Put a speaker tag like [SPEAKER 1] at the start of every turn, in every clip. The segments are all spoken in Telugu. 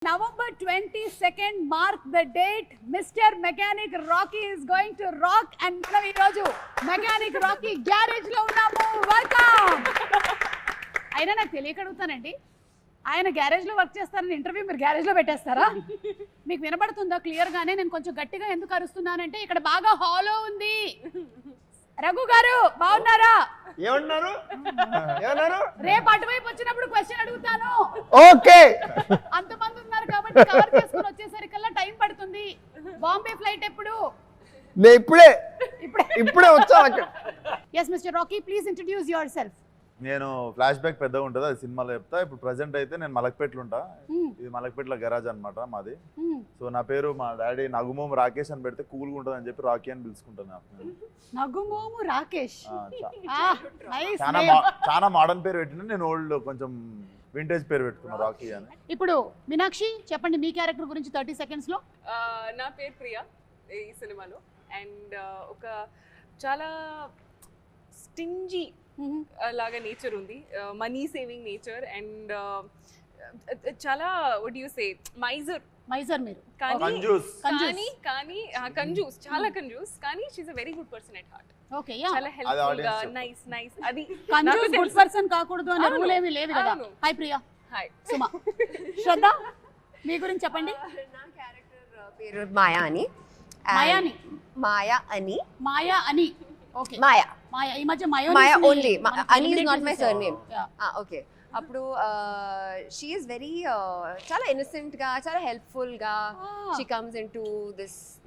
[SPEAKER 1] November 22nd, mark the date. Mr. Mechanic Rocky is going to rock and మనం ఈరోజు మెకానిక్ రాకీ గ్యారేజ్ లో ఉన్నాము. వెల్కమ్. అయినా నాకు తెలియక అడుగుతానండి, ఆయన గ్యారేజ్ లో వర్క్ చేస్తారని ఇంటర్వ్యూ మీరు గ్యారేజ్ లో పెట్టేస్తారా? మీకు వినబడుతుందా క్లియర్ గానే? నేను కొంచెం గట్టిగా ఎందుకు అరుస్తున్నానంటే ఇక్కడ బాగా హాలో ఉంది. రఘు గారు బాగున్నారా?
[SPEAKER 2] ఏమన్నారు?
[SPEAKER 1] రేపు అటువైపు వచ్చినప్పుడు క్వశ్చన్ అడుగుతాను.
[SPEAKER 2] ఓకే.
[SPEAKER 1] అంతమంది ఉన్నారు కాబట్టి కవర్ చేసుకుని వచ్చేసరికల్లా టైం పడుతుంది. బాంబే ఫ్లైట్ ఎప్పుడు?
[SPEAKER 2] నేను ఇప్పుడే వచ్చా.
[SPEAKER 1] yes Mr. Rocky, please introduce yourself.
[SPEAKER 3] నేను ఫ్లాష్ బ్యాక్ పెద్దగా ఉంటుంది, అది సినిమాలో చెప్తా. ఇప్పుడు ప్రెసెంట్ అయితే నేను మలక్పేటలో ఉంటా. ఇది మలక్పేటలో గరాజ్ అనమాట మాది. సో నా పేరు మా డాడీ నగుమోము రాకేష్ అని పెడితే కూల్గా ఉంటుంది అని చెప్పి రాకీ అని పిలుచుకుంటాను.
[SPEAKER 1] నగుమోము రాకేష్
[SPEAKER 3] చాలా మోడర్న్ పేరు పెట్టిన, నేను ఓల్డ్ కొంచెం వింటేజ్ పేరు పెట్టుకున్నా రాకీ అని.
[SPEAKER 1] ఇప్పుడు మీనాక్షి చెప్పండి మీ క్యారెక్టర్ గురించి 30 seconds లో.
[SPEAKER 4] నా పేరు ప్రియా ఈ సినిమాలో. అండ్ ఒక చాలా స్టింజీ లాగా నేచర్ ఉంది, మనీ సేవింగ్ నేచర్. అండ్ చాలా వాట్ యు సే
[SPEAKER 1] మైజర్ మీరు.
[SPEAKER 4] కానీ కంజూస్, చాలా కంజూస్. కానీ she is a very good person at heart.
[SPEAKER 1] Okay, yeah,
[SPEAKER 4] చాలా హెల్ప్ఫుల్ గా, నైస్. అది
[SPEAKER 1] కంజూస్ గుడ్ పర్సన్ కాకూడదు అనే రూల్ ఏమీ లేదు కదా. హాయ్ ప్రియా.
[SPEAKER 4] హాయ్
[SPEAKER 1] సుమా. శ్రద్ధ మీ గురించి చెప్పండి.
[SPEAKER 5] నా క్యారెక్టర్ పేరు మాయా అని. మాయా అని. ఓకే, మాయా. ఈ మధ్య మాయా ఓన్లీ. అని is not my surname. Okay. అప్పుడు షీ ఈస్ వెరీ చాలా ఇన్నోసెంట్ గా, చాలా హెల్ప్ఫుల్ గా she comes into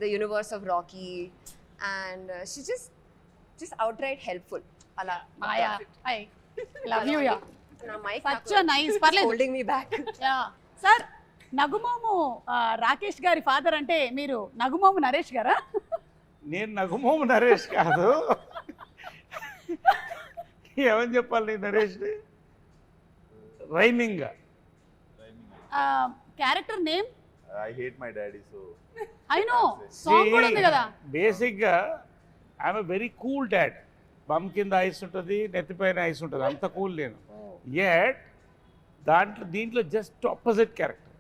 [SPEAKER 5] the universe of Rocky and she just out right helpful. అలా
[SPEAKER 1] Maya. I love you. Yeah,
[SPEAKER 5] నా మైక్
[SPEAKER 1] సచ్ నైస్. పర్లేదు,
[SPEAKER 5] holding me back.
[SPEAKER 1] Yeah sir. నగుమోము Rakesh గారి ఫాదర్ అంటే మీరు నగుమోము నరేష్ గారా?
[SPEAKER 6] నేను నగుమోము నరేష్ కాదు. ఏమని చెప్పాలి Naresh? Rhyming
[SPEAKER 1] character name
[SPEAKER 3] I hate my daddy. So
[SPEAKER 1] I know song కూడా ఉంది కదా.
[SPEAKER 6] బేసిక్గా I'm a very cool dad. Bum కింద ఐస్ ఉంటుంది, నెత్తిపైన ఐస్ ఉంటుంది, అంత కూల్ నేను. యట్ దీంట్లో జస్ట్ ఆపోజిట్ క్యారెక్టర్.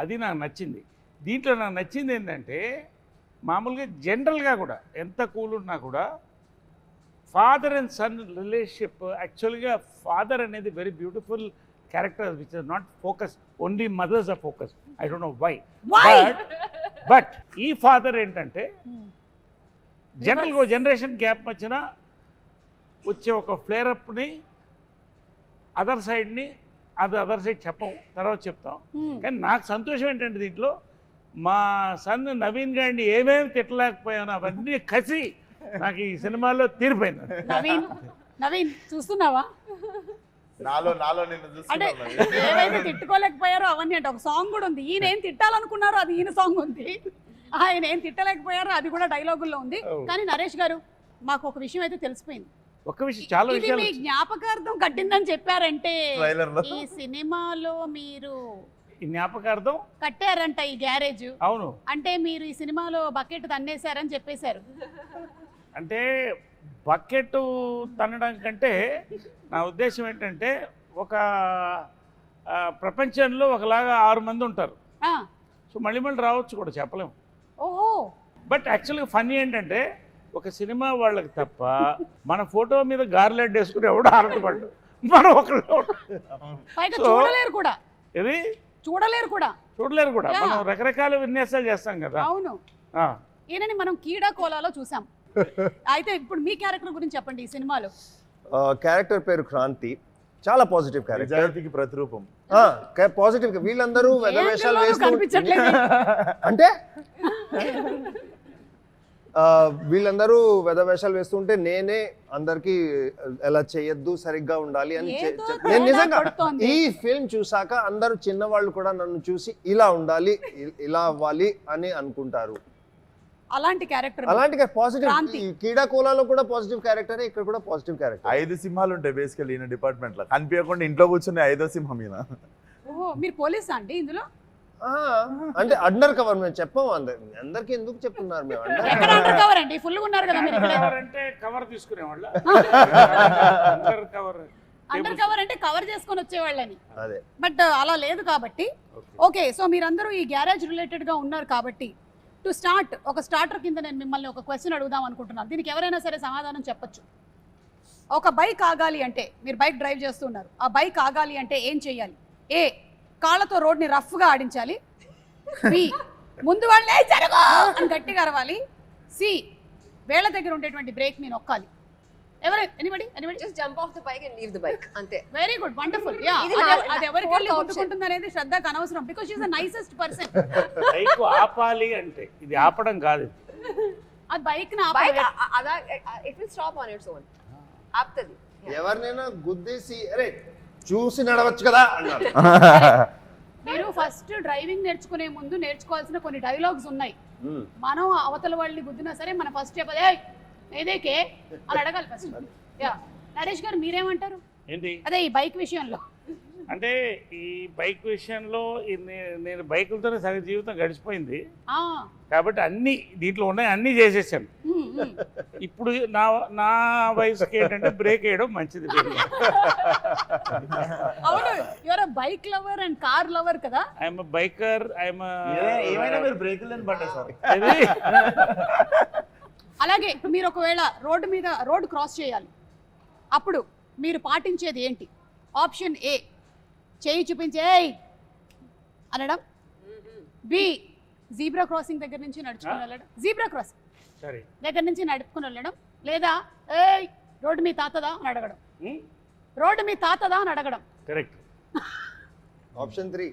[SPEAKER 6] అది నాకు నచ్చింది. దీంట్లో నాకు నచ్చింది ఏంటంటే మామూలుగా జనరల్గా కూడా ఎంత కూల్ ఉన్నా కూడా ఫాదర్ అండ్ సన్ రిలేషన్షిప్, యాక్చువల్గా ఫాదర్ అనేది very beautiful character which is not focus, only mothers are focus. I don't know why. But ఈ ఫాదర్ ఏంటంటే జనరల్గా జనరేషన్ గ్యాప్ వచ్చినా వచ్చే ఒక ఫ్లేరప్ని అదర్ సైడ్ని అదర్ సైడ్ చెప్పం, తర్వాత చెప్తాం. కానీ నాకు సంతోషం ఏంటంటే దీంట్లో మా సన్ నవీన్ గారిని ఏమేమి తిట్టలేకపోయాను అవన్నీ కసి నాకు ఈ సినిమాలో తీరిపోయింది.
[SPEAKER 1] నవీన్ చూస్తున్నావా?
[SPEAKER 3] నాలో నిన్ను
[SPEAKER 1] అంటే
[SPEAKER 3] చూస్తున్నాను.
[SPEAKER 1] ఏవైతే తిట్టుకోలేకపోయారో అవన్నీ అంటే ఒక సాంగ్ కూడా ఉంది. ఈయన ఏం తిట్టాలనుకున్నారో అది ఈయన సాంగ్ ఉంది, ఆయన ఏం తిట్టలేకపోయారో అది కూడా డైలాగుల్లో ఉంది. కానీ నరేష్ గారు మాకు ఒక విషయం అయితే తెలిసిపోయింది.
[SPEAKER 6] ఒక విషయం, చాలా
[SPEAKER 1] ఇది
[SPEAKER 6] విషయాలు
[SPEAKER 1] మీ జ్ఞాపకార్థం కట్టిందని చెప్పారంటే
[SPEAKER 3] ట్రైలర్లో.
[SPEAKER 1] ఈ సినిమాలో మీరు
[SPEAKER 6] ఈ జ్ఞాపకార్థం
[SPEAKER 1] కట్టారంట ఈ గ్యారేజ్.
[SPEAKER 6] అవును,
[SPEAKER 1] అంటే మీరు ఈ సినిమాలో బకెట్ తన్నేశారని చెప్పేశారు.
[SPEAKER 6] అంటే బకెట్ తన్నడం కంటే నా ఉద్దేశం ఏంటంటే ఒక ప్రపంచంలో ఒకలాగా 6 మంది ఉంటారు. సో మళ్ళీ రావచ్చు కూడా చెప్పలేము.
[SPEAKER 1] ఓహో.
[SPEAKER 6] బట్ యాక్చువల్గా ఫన్నీ ఏంటంటే ఒక సినిమా వాళ్ళకి తప్ప మన ఫోటో మీద గార్లెడ్ వేసుకుని ఎవడో ఆరటపడ్డు, మనం ఒకళ్ళు
[SPEAKER 1] పైగా చూడలేరు కూడా.
[SPEAKER 6] ఇది
[SPEAKER 1] చూడలేరు కూడా.
[SPEAKER 6] మనం రకరకాల విన్యాసాలు చేస్తాం కదా.
[SPEAKER 1] అవును. ఈయనని మనం కీడా కోలాలో చూసాం. అయితే ఇప్పుడు మీ క్యారెక్టర్ గురించి చెప్పండి ఈ సినిమాలో.
[SPEAKER 2] క్యారెక్టర్ పేరు క్రాంతి. చాలా పాజిటివ్ క్యారెక్టర్,
[SPEAKER 3] నిజాయితీకి ప్రతిరూపం.
[SPEAKER 2] పాజిటివ్. వీళ్ళందరూ వెధవేషాలు వేస్తూ
[SPEAKER 1] కనిపించట్లేదు
[SPEAKER 2] అంటే వీళ్ళందరూ వెధవేషాలు వేస్తుంటే నేనే అందరికి ఎలా చేయొద్దు, సరిగ్గా ఉండాలి అని నేను నిజంగా ఈ ఫిల్మ్ చూసాక అందరూ చిన్నవాళ్ళు కూడా నన్ను చూసి ఇలా ఉండాలి, ఇలా అవ్వాలి అని అనుకుంటారు.
[SPEAKER 1] అలాంటి క్యారెక్టర్
[SPEAKER 2] పాజిటివ్. కీడా కోలాలో కూడా పాజిటివ్ క్యారెక్టర్, ఇక్కడ కూడా పాజిటివ్ క్యారెక్టర్.
[SPEAKER 3] 5 సింహాలు ఉంటాయి బేసికల్ ఈయన డిపార్ట్మెంట్ లో. కనిపించకుండా ఇంట్లో కూర్చుని 5వ సింహం ఈయన.
[SPEAKER 1] ఓహో, మీరు పోలీసా అండి ఇందులో?
[SPEAKER 2] అంటే అండర్ కవర్. మేము చెప్పాము అందరికి ఎందుకు చెప్తున్నారు? మేము
[SPEAKER 1] అండర్ కవర్ అండి, ఫుల్ గా ఉన్నారు కదా మీరు.
[SPEAKER 6] అంటే కవర్ తీసుకునేవాళ్ళ.
[SPEAKER 1] అండర్ కవర్ అంటే కవర్ చేసుకొని వచ్చేవాళ్ళని,
[SPEAKER 2] అదే
[SPEAKER 1] బట్ అలా లేదు కాబట్టి. ఓకే, సో మీరందరూ ఈ గ్యారేజ్ రిలేటెడ్ గా ఉన్నారు కాబట్టి టు స్టార్ట్ ఒక స్టార్టర్ కింద నేను మిమ్మల్ని ఒక క్వశ్చన్ అడుగుదాం అనుకుంటున్నాను. దీనికి ఎవరైనా సరే సమాధానం చెప్పొచ్చు. ఒక బైక్ ఆగాలి అంటే, మీరు బైక్ డ్రైవ్ చేస్తున్నారు, ఆ బైక్ ఆగాలి అంటే ఏం చేయాలి? ఏ, కాళ్ళతో రోడ్ని రఫ్గా ఆడించాలి. బి, ముందు వాళ్ళే జరగ అని గట్టిగా అరవాలి. సి, వేళ్ళ దగ్గర ఉండేటువంటి బ్రేక్ ని నొక్కాలి. Anybody
[SPEAKER 5] just jump off the bike and leave the bike అంతే.
[SPEAKER 1] Very good, wonderful. యా,
[SPEAKER 5] ఇది
[SPEAKER 1] అది ఎవరికి వెళ్ళి
[SPEAKER 5] fourth
[SPEAKER 1] గుర్తుకుంటుంది అనేది శ్రద్ధకు అనవసరం, because she is the nicest person.
[SPEAKER 6] Bike ఆపాలి అంటే ఇది ఆపడం కాదు,
[SPEAKER 1] అది బైక్
[SPEAKER 5] బైక్ అదా it will stop on its own, ఆపుతుంది.
[SPEAKER 2] ఎవరినైనా గుద్దేసి అరే చూసి నడవచ్చు కదా అన్నారు.
[SPEAKER 1] మీరు ఫస్ట్ డ్రైవింగ్ నేర్చుకునే ముందు నేర్చుకోవాల్సిన కొన్ని డైలాగ్స్ ఉన్నాయి. మనం అవతల వాళ్ళని గుద్దినా సరే మన ఫస్ట్ చెప్పదే ఏదేకే అని అడగాలి ఫస్ట్. యా, నరేష్ గారు మీరేమంటారు?
[SPEAKER 6] ఏంటి
[SPEAKER 1] అదే ఈ బైక్ విషయంలో.
[SPEAKER 6] అంటే ఈ బైక్ విషయంలో నేను బైకులతోనే సగ జీవితం గడిచిపోయింది
[SPEAKER 1] ఆ,
[SPEAKER 6] కాబట్టి అన్ని దీంట్లో ఉన్నాయి, అన్నీ చేసేసాను. ఇప్పుడు నా వయసుకి ఏంటంటే బ్రేక్ వేయడం మంచిది.
[SPEAKER 1] అవును, your bike lover and car lover కదా.
[SPEAKER 6] ఐఎమ్ బైకర్,
[SPEAKER 3] ఏమైనా మీరు బ్రేకులు లేని బండి సార్.
[SPEAKER 1] అలాగే మీరు ఒకవేళ రోడ్డు క్రాస్ చేయాలి, అప్పుడు మీరు పాటించేది ఏంటి? ఆప్షన్ ఏ, చేయి చూపించే అనడం. బి, జీబ్రా క్రాసింగ్ దగ్గర నుంచి నడుచుకుని వెళ్ళడం, జీబ్రా క్రాసింగ్
[SPEAKER 6] సరే
[SPEAKER 1] దగ్గర నుంచి నడుపుకుని వెళ్ళడం. లేదా ఏయ్ రోడ్డు మీ తాతదా అని అడగడం. రోడ్డు మీ తాతదా అని అడగడం.
[SPEAKER 6] కరెక్ట్.
[SPEAKER 2] ఆప్షన్ 3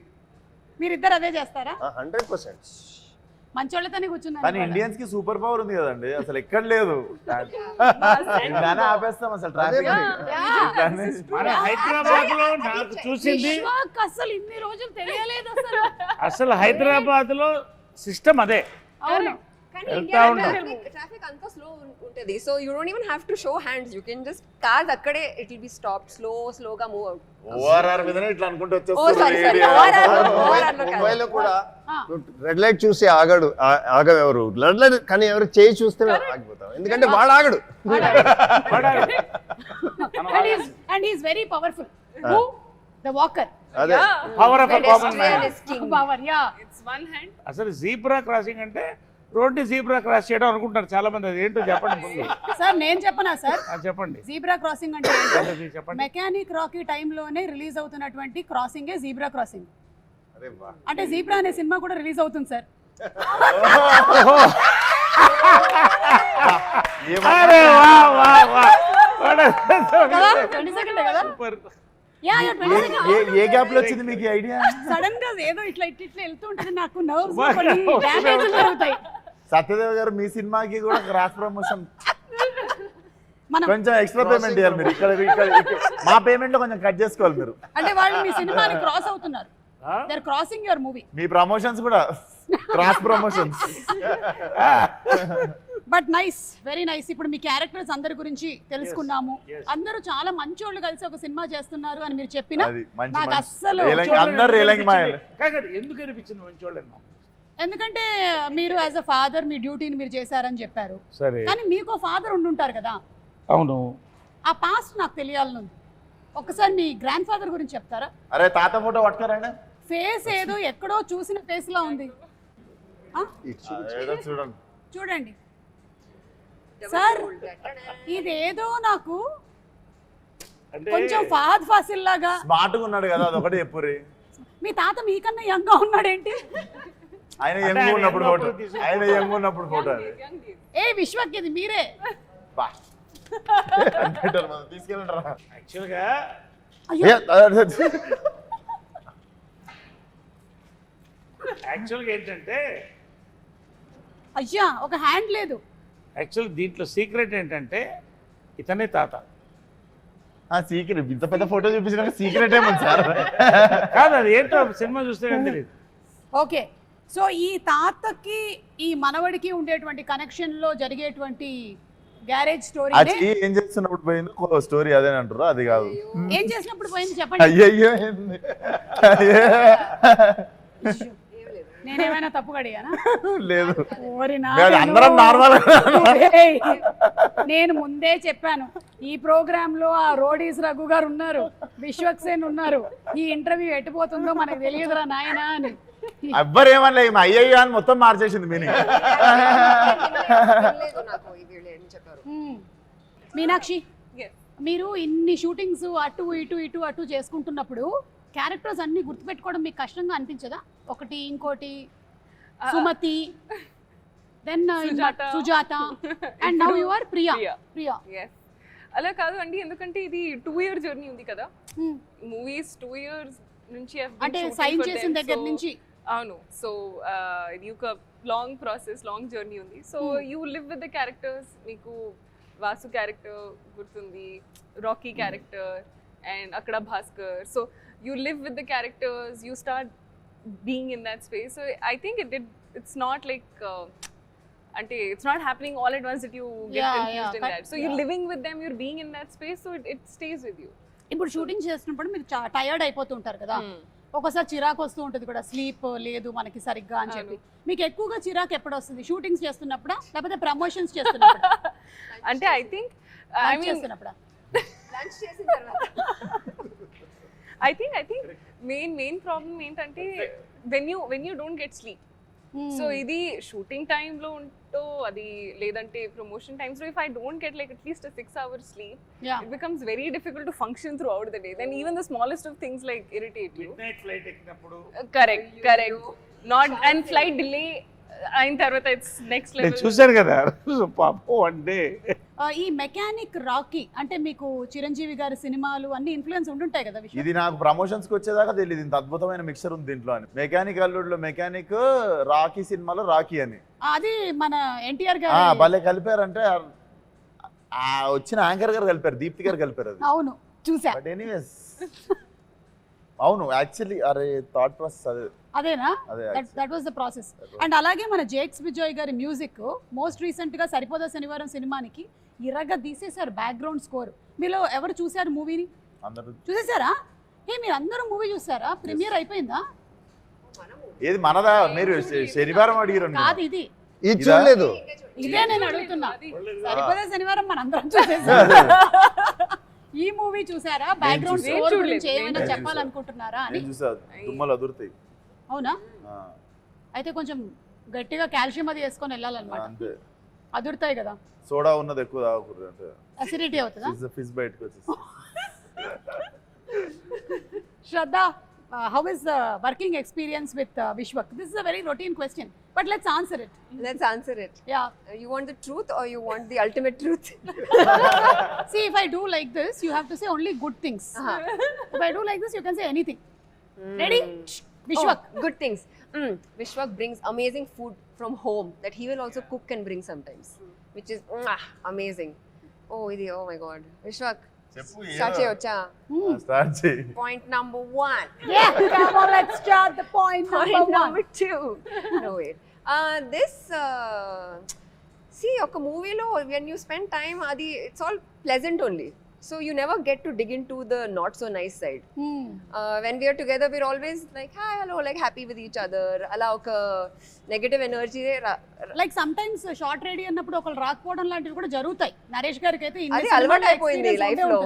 [SPEAKER 1] మీరిద్దరు అదే చేస్తారా?
[SPEAKER 2] 100%.
[SPEAKER 1] మంచోళ్ళతోనే కూర్చున్నారు.
[SPEAKER 3] కానీ ఇండియన్స్ కి సూపర్ పవర్ ఉంది కదండి, అసలు ఎక్కడ లేదు. ఇలానే ఆపేస్తాం అసలు ట్రాఫిక్.
[SPEAKER 6] మన హైదరాబాద్ లో నాకు చూసింది
[SPEAKER 1] అసలు ఇన్ని రోజులు తెలియలేదు అసలు.
[SPEAKER 6] అసలు హైదరాబాద్ లో సిస్టమ్ అదే.
[SPEAKER 1] అవును,
[SPEAKER 5] కానీ
[SPEAKER 6] వెళ్తా
[SPEAKER 5] ఇండియా
[SPEAKER 6] ఉంటాం.
[SPEAKER 5] ట్రాఫిక్ అంతా స్లో ఉంటది, so you don't even have to show hands, you can just cars అక్కడే ఇట్ విల్ బి స్టాప్డ్, స్లోగా మూవ్ అవుట్.
[SPEAKER 3] ఓఆర్ఆర్ మీదనే ఇట్లా అనుకుంటూ
[SPEAKER 5] ఓ సారీ
[SPEAKER 2] ముంబైలో కూడా రెడ్ లైట్ చూసి ఆగవెవరు, రెడ్ లైట్ కానీ ఎవరు చేయి చూస్తే ఆగిపోతాం, ఎందుకంటే వాడు ఆగడు.
[SPEAKER 1] And he is very powerful. The walker.
[SPEAKER 2] అదే
[SPEAKER 6] power of common man.
[SPEAKER 1] Power, yeah.
[SPEAKER 4] It's one hand.
[SPEAKER 6] అసలు జీబ్రా క్రాసింగ్ అంటే రోడ్డు జీబ్రా క్రాస్ చేయడం అనుకుంటారు చాలా మంది. అది ఏంటో చెప్పండి ముందు.
[SPEAKER 1] సార్ నేను చెప్పనా సార్?
[SPEAKER 6] చెప్పండి.
[SPEAKER 1] జీబ్రా క్రాసింగ్ అంటే
[SPEAKER 6] అది చెప్పండి.
[SPEAKER 1] మెకానిక్ రాకీ టైంలోనే రిలీజ్ అవుతున్నటువంటి క్రాసింగే జీబ్రా క్రాసింగ్.
[SPEAKER 2] అరే వా.
[SPEAKER 1] అంటే జీబ్రా అనే సినిమా కూడా రిలీజ్ అవుతుంది సార్.
[SPEAKER 6] అరే వా వా వా.
[SPEAKER 1] కదా 22nd కదా.
[SPEAKER 6] సూపర్.
[SPEAKER 1] Yeah, 22nd.
[SPEAKER 3] ఏ గ్యాప్ లో వచ్చింది మీకు ఐడియా?
[SPEAKER 1] సడన్ గా ఏదో ఇట్లా వెళ్తూ ఉంటుంది, నాకు నర్వ్స్
[SPEAKER 6] బాగా
[SPEAKER 1] కొన్ని డ్యామేజ్ జరుగుతాయి.
[SPEAKER 3] సత్యదేవ్ గారు మీ సినిమాకి కూడా క్రాస్ ప్రమోషన్
[SPEAKER 1] మనం
[SPEAKER 3] కొంచెం ఎక్స్ట్రా పేమెంట్ ఇవ్వాలి మీరు. ఇక్కడ మా పేమెంట్ లో కొంచెం కట్ చేసుకోవాలి మీరు.
[SPEAKER 1] అంటే వాళ్ళు మీ సినిమాని క్రాస్ అవుతున్నారు. They are crossing your movie.
[SPEAKER 3] మీ ప్రమోషన్స్ కూడా cross promotions.
[SPEAKER 1] But nice, very nice. ఇప్పుడు మీ క్యారెక్టర్స్ అందరి గురించి తెలుసుకున్నాము. అందరూ చాలా మంచోళ్ళు కలిసి ఒక సినిమా చేస్తున్నారు అని మీరు చెప్పినా
[SPEAKER 3] అది మంచి
[SPEAKER 1] నాకు అస్సలు
[SPEAKER 3] అందరు రేలంగి మాయలు.
[SPEAKER 6] కాదు, ఎందుకు అనిపించింది మంచోళ్ళని?
[SPEAKER 1] ఎందుకంటే మీరు యాజ్ అ ఫాదర్ మీ డ్యూటీని మీరు చేశారని చెప్పారు.
[SPEAKER 6] సరే,
[SPEAKER 1] కానీ మీకు ఫాదర్ ఉండుంటారు కదా.
[SPEAKER 6] అవును.
[SPEAKER 1] ఆ పాస్ట్ నాకు తెలియాలనుంది. ఒకసారి మీ గ్రాండ్ ఫాదర్ గురించి చెప్తారా?
[SPEAKER 3] అరే తాత ఫోటో పట్టుకోరండి.
[SPEAKER 1] ఫేస్ ఏదో ఎక్కడో చూసిన ఫేస్ లా ఉంది.
[SPEAKER 3] ఏదో చూడండి.
[SPEAKER 1] చూడండి సార్, ఇదేదో నాకు
[SPEAKER 6] అంటే
[SPEAKER 1] కొంచెం ఫహద్ ఫాసిల్ లాగా.
[SPEAKER 3] స్మార్ట్ గా ఉన్నాడు కదా, అదొకటి చెప్పుర్రి.
[SPEAKER 1] మీ తాత మీకన్నా యంగ్ గా ఉన్నాడేంటి?
[SPEAKER 3] ఆయన యంగ్ ఉన్నప్పుడు ఫోటో, ఆయన యంగ్ ఉన్నప్పుడు ఫోటో అది.
[SPEAKER 1] ఏ విశ్వక్, ఇది మీరే.
[SPEAKER 3] బా. తీసుకెళ్ళండి.
[SPEAKER 6] యాక్చువల్గా ఏంటంటే
[SPEAKER 1] అయ్యా ఒక హ్యాండ్ లేదు.
[SPEAKER 6] యాక్చువల్ దీంట్లో సీక్రెట్ ఏంటంటే ఇతనే తాత.
[SPEAKER 3] సీక్రెట్ ఇంత పెద్ద ఫోటో చూపించిన సీక్రెట్ ఏముంది సార్?
[SPEAKER 6] కాదు, అది ఏంటో సినిమా చూస్తే కానీ తెలియదు.
[SPEAKER 1] ఓకే, సో ఈ తాతకి ఈ మనవడికి ఉండేటువంటి కనెక్షన్ లో జరిగేటువంటి గ్యారేజ్ స్టోరీ.
[SPEAKER 3] ఏం చేస్తున్నప్పుడు పోయింది స్టోరీ అదే అంటారు, అది కాదు.
[SPEAKER 1] ఏం చేసినప్పుడు పోయింది చెప్పండి.
[SPEAKER 3] అయ్యయ్యో
[SPEAKER 1] నేనేమైనా తప్పుగా అడిగానా?
[SPEAKER 3] లేదు
[SPEAKER 1] ఓరి
[SPEAKER 3] లేదు, అందరం నార్మల్.
[SPEAKER 1] ఏయ్, నేను ముందే చెప్పాను ఈ ప్రోగ్రామ్ లో ఆ రోడీస్ రఘు గారు ఉన్నారు, విశ్వక్సేన్ ఉన్నారు, ఈ ఇంటర్వ్యూ ఎట్టుపోతుందో మనకు తెలియదురా నాయనా అని.
[SPEAKER 3] ఎవ్వరు ఏమనలే, అయ్యయ్యో అని మొత్తం మార్చేసింది మీనింగ్.
[SPEAKER 1] మీనాక్షి,
[SPEAKER 4] Yes.
[SPEAKER 1] మీరు ఇన్ని షూటింగ్స్ అటు ఇటు ఇటు అటు చేసుకుంటున్నప్పుడు క్యారెక్టర్స్ అన్ని గుర్తుపెట్టుకోవడం మీకు కష్టంగా అనిపించదా? ఒకటి ఇంకోటి Sumathi, then Sujatha, and now you are Priya. Priya
[SPEAKER 4] Yes. అలా కాదు అండి, ఎందుకంటే ఇది 2-year జర్నీ ఉంది కదా. మూవీస్ 2 years నుంచి I've been
[SPEAKER 1] అంటే
[SPEAKER 4] shooting
[SPEAKER 1] సైన్
[SPEAKER 4] for
[SPEAKER 1] చేసిన
[SPEAKER 4] them,
[SPEAKER 1] దగ్గర
[SPEAKER 4] so-
[SPEAKER 1] నుంచి.
[SPEAKER 4] అవును. సో ఇది ఒక లాంగ్ ప్రాసెస్, లాంగ్ జర్నీ ఉంది. So you live with the characters. మీకు వాసు క్యారెక్టర్ గుర్తుంది, రాకీ క్యారెక్టర్, అండ్ అక్కడ Bhaskar. So you live with the characters, you start being in that space. So I think it's not like అంటే it's not happening all at once that you get confused in that. So you living with them, you're being in that space, so it stays with you.
[SPEAKER 1] ఇప్పుడు షూటింగ్ చేస్తున్నప్పుడు మీరు టయర్డ్ అయిపోతుంటారు కదా, ఒకసారి చిరాకు వస్తూ ఉంటుంది కూడా, స్లీప్ లేదు మనకి సరిగ్గా అని చెప్పి. మీకు ఎక్కువగా చిరాకు ఎప్పుడు వస్తుంది? షూటింగ్స్ చేస్తున్నప్పుడా లేకపోతే ప్రమోషన్స్ చేస్తున్నప్పుడు?
[SPEAKER 4] అంటే ఐ థింక్
[SPEAKER 1] చేస్తున్నప్పుడా?
[SPEAKER 4] ఐ థింక్ మెయిన్ ప్రాబ్లమ్ ఏంటంటే when you don't get sleep. So ఇది షూటింగ్ టైంలో ఉంటో అది, లేదంటే ప్రమోషన్ టైమ్స్ లో if I don't get like at least 6 hours sleep, it becomes very difficult to function throughout the day. Then even the smallest of things like irritate you.
[SPEAKER 6] Midnight flight ఎక్కినప్పుడు
[SPEAKER 4] Correct. Not and flight delay అయిన తర్వాత ఇట్స్ నెక్స్ట్
[SPEAKER 6] నేను
[SPEAKER 4] లెవెల్.
[SPEAKER 6] చూశాను కదా పాపం అంటే.
[SPEAKER 1] ఈ మెకానిక్ రాకీ అంటే మీకు చిరంజీవి గారి సినిమాలు అన్ని ఇన్ఫ్లుయెన్స్ ఉంటుంటాయి కదా విశ్వ?
[SPEAKER 3] ఇది నాకు ప్రమోషన్స్ కి వచ్చేదాకా తెలియదు ఇంత అద్భుతమైన మిక్సర్ ఉంది దీంట్లో అని. మెకానిక్ అల్లుడిలో మెకానిక్, రాకీ సినిమాలో రాకీ అని.
[SPEAKER 1] అది మన ఎన్టీఆర్
[SPEAKER 3] ఆ,
[SPEAKER 1] గారు
[SPEAKER 3] భలే కలిపారంటే ఆ వచ్చిన యాంకర్ గారు కలిపారు, దీప్తి గారు కలిపారు అది.
[SPEAKER 1] అవును చూసా.
[SPEAKER 3] బట్ ఎనీవేస్ అవును యాక్చువల్లీ అరే థాట్ ప్రాసెస్ అదే.
[SPEAKER 1] అదేనా?
[SPEAKER 3] అదే
[SPEAKER 1] that was the process. And అలాగే మన జేక్స్ విజయ్ గారి మ్యూజిక్ మోస్ట్ రీసెంట్ గా సరిపోదా శనివారం సినిమానికి ఇరగ తీసేశారు బ్యాక్గ్రౌండ్ స్కోర్. మీలో ఎవరు చూసారు మూవీని?
[SPEAKER 3] అందరూ
[SPEAKER 1] చూసేసారా? మీరు అందరూ మూవీ చూసారా? ప్రీమియర్ అయిపోయిందా?
[SPEAKER 3] ఏది మనదా? మీరు శనివారం అడిగారు.
[SPEAKER 1] కాదు ఇది
[SPEAKER 2] ఇది చూడలేదు.
[SPEAKER 1] ఇదే నేను అడుగుతున్నా. సరిపోదా శనివారం మన అందరం చూసేసాం. ఈ మూవీ చూసారా? బ్యాక్గ్రౌండ్
[SPEAKER 4] నేను
[SPEAKER 1] స్కోర్
[SPEAKER 4] చూడలేదు.
[SPEAKER 1] గురించి ఏమైనా
[SPEAKER 3] నేను
[SPEAKER 1] చెప్పాలనుకుంటున్నారా అని?
[SPEAKER 3] నేను చూసా, దుమ్మలు అదురుతాయి.
[SPEAKER 1] అవునా? అయితే కొంచెం గట్టిగా కాల్షియం అది వేసుకొని వెళ్ళాలన్నమాట.
[SPEAKER 3] అంతే,
[SPEAKER 1] అదురుతాయి కదా.
[SPEAKER 3] సోడా ఉన్నది ఎక్కువ తాగకూడదు అంటే
[SPEAKER 1] అసిడిటీ అవుతుందా?
[SPEAKER 3] ఫిష్ బయటకు వచ్చేసి.
[SPEAKER 1] శ్రద్ధ, how is the working experience with Vishwak? This is a very routine question, but let's answer it.
[SPEAKER 5] Let's answer it.
[SPEAKER 1] Yeah.
[SPEAKER 5] You want the truth or you want the ultimate truth?
[SPEAKER 1] See, if I do like this, you have to say only good things. If I do like this, you can say anything. Ready? Vishwak.
[SPEAKER 5] Oh, good things. Vishwak brings amazing food from home that he will also cook and bring sometimes, which is amazing. Oh my God. Vishwak, start cheyocha.
[SPEAKER 3] Start చేయి.
[SPEAKER 5] Point number 1.
[SPEAKER 1] Yeah, come on, let's start the point
[SPEAKER 5] Point
[SPEAKER 1] number 1.
[SPEAKER 5] number 2. No, wait. This, see, oka movie lo, when you spend time, it's all pleasant only. So you never get to dig into the not so nice side. When we are together, we're always like, hi, hello, like happy with each other. Ala oka negative energy.
[SPEAKER 1] Like sometimes short ready అన్నప్పుడు ఒకళ్ళు రాకపోవడం లాంటివి కూడా జరుగుతాయి. నరేష్ గారికి అయితే
[SPEAKER 5] అది అలవాటు అయిపోయింది లైఫ్ లో.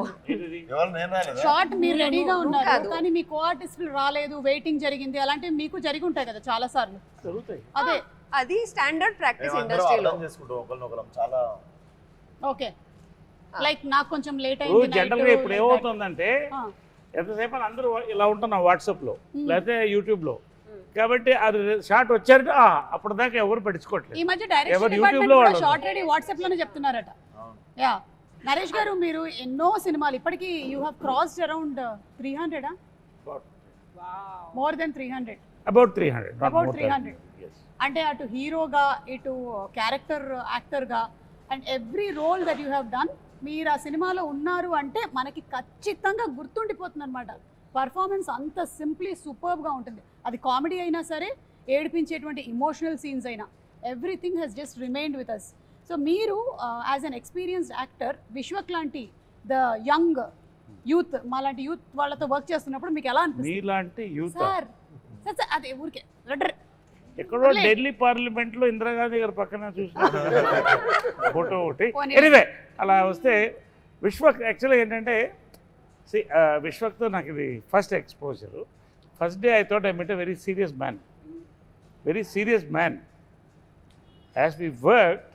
[SPEAKER 3] ఎవరు నేను రాలేదా?
[SPEAKER 1] షార్ట్ మీరు రెడీగా ఉన్నారు
[SPEAKER 5] కాదు.
[SPEAKER 1] కానీ మీ కో ఆర్టిస్టులు రాలేదు, వెయిటింగ్ జరిగింది, అలాంటివి మీకు జరిగి ఉంటాయి కదా చాలా సార్లు.
[SPEAKER 6] జరుగుతాయి.
[SPEAKER 1] అదే
[SPEAKER 5] అది స్టాండర్డ్ ప్రాక్టీస్
[SPEAKER 3] మేమందరం
[SPEAKER 5] ఇండస్ట్రీలో.
[SPEAKER 3] అర్థం చేసుకుంటాం ఒకరినొకరం చాలా.
[SPEAKER 1] ఓకే, లైక్ నాకు కొంచెం లేట్
[SPEAKER 6] ఇప్పుడు
[SPEAKER 1] అయింది
[SPEAKER 6] జనరల్గా ఇప్పుడు ఏమవుతుందంటే ఎంతసేపు అందరూ ఇలా ఉంటున్నాం వాట్సాప్లో లేకపోతే యూట్యూబ్లో, కాబట్టి అది షార్ట్ వచ్చారంటే అప్పటిదాకా ఎవరు పట్టించుకోవట్లేదు.
[SPEAKER 1] ఈ మధ్య డైరెక్షన్
[SPEAKER 6] ఎవరు
[SPEAKER 1] డిపార్ట్మెంట్
[SPEAKER 6] యూట్యూబ్లో
[SPEAKER 1] కూడా
[SPEAKER 6] వాళ్ళు
[SPEAKER 1] షార్ట్ రెడీ వాట్సాప్ లోనే చెప్తున్నారట. యా, నరేష్ గారు మీరు ఎన్నో సినిమాలు ఇప్పటికి you have crossed around 300 more than 300.
[SPEAKER 6] About 300.
[SPEAKER 1] About 300. అంటే అటు హీరోగా ఇటు క్యారెక్టర్ యాక్టర్గా and every role that you have done, మీరు ఆ సినిమాలో ఉన్నారు అంటే మనకి ఖచ్చితంగా గుర్తుండిపోతుంది అనమాట. పర్ఫార్మెన్స్ అంత సింప్లీ సూపర్బ్గా ఉంటుంది. అది కామెడీ అయినా సరే, ఏడిపించేటువంటి ఇమోషనల్ సీన్స్ అయినా, everything has just remained with us. So మీరు as an experienced actor Vishwak లాంటి ద యంగ్ యూత్, మాలాంటి యూత్ వాళ్ళతో వర్క్ చేస్తున్నప్పుడు మీకు ఎలా అనిపిస్తుంది?
[SPEAKER 6] మీలాంటి యూత్
[SPEAKER 1] సార్ సార్ అదే ఊరికే
[SPEAKER 6] ఎక్కడో ఢిల్లీ పార్లమెంట్ లో ఇందిరాగాంధీ గారి పక్కన చూసిన ఫోటో ఒకటి.
[SPEAKER 1] పోనీ.
[SPEAKER 6] ఎనివే అలా వస్తే విశ్వక్ యాక్చువల్గా ఏంటంటే విశ్వక్తో నాకు ఇది first exposure. First day I thought I met a very serious man. As we work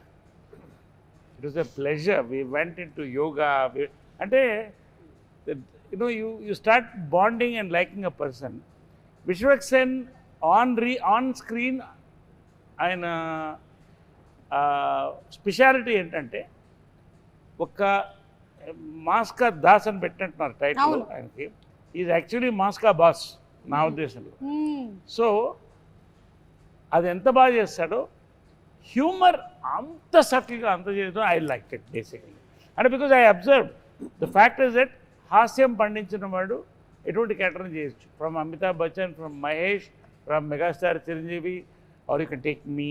[SPEAKER 6] it was a pleasure. We went into yoga. అంటే you start bonding and liking a person. Vishwak Sen on screen ఆయన స్పెషాలిటీ ఏంటంటే ఒక మాస్కా దాస్ అని పెట్టినట్టున్నారు టైటిల్ ఆయనకి. ఈజ్ యాక్చువల్లీ మాస్కా బాస్ నా ఉద్దేశంలో. సో అది ఎంత బాగా చేస్తాడో, హ్యూమర్ అంత సటిల్గా అంత చేయడం ఐ లైక్ ఇట్ బేసికలీ. అంటే because I observe the fact is that హాస్యం పండించిన వాడు ఎటువంటి క్యారెక్టర్ని చేయొచ్చు. From Amitabh Bachchan, from Mahesh, from megastar Chiranjeevi, or you can take me,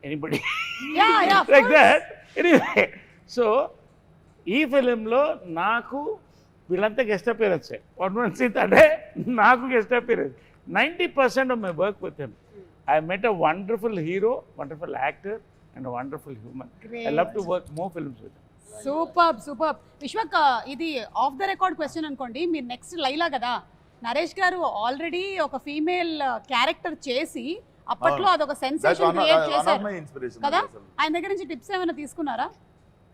[SPEAKER 6] anybody like that. Anyway, so ఈ ఫిలింలో నాకు వీళ్ళంతా గెస్ట్ అపియరెన్స్. వన్ సీట్ అంటే నాకు guest appearance. 90% of my work with him. I met a wonderful hero, wonderful actor, and a wonderful human.
[SPEAKER 1] Great.
[SPEAKER 6] I love to work more films with him.
[SPEAKER 1] Super. Vishwak, ఇది ఆఫ్ ద రికార్డ్ క్వశ్చన్ అనుకోండి. మీరు నెక్స్ట్ లైలా కదా, నరేష్ గారు ఆల్రెడీ ఒక ఫీమేల్ క్యారెక్టర్ చేసి అప్పట్లో అదొక సెన్సేషన్ క్రియేట్ చేశారు కదా. ఆయన దగ్గర నుంచి టిప్స్ ఏమైనా తీసుకున్నారా?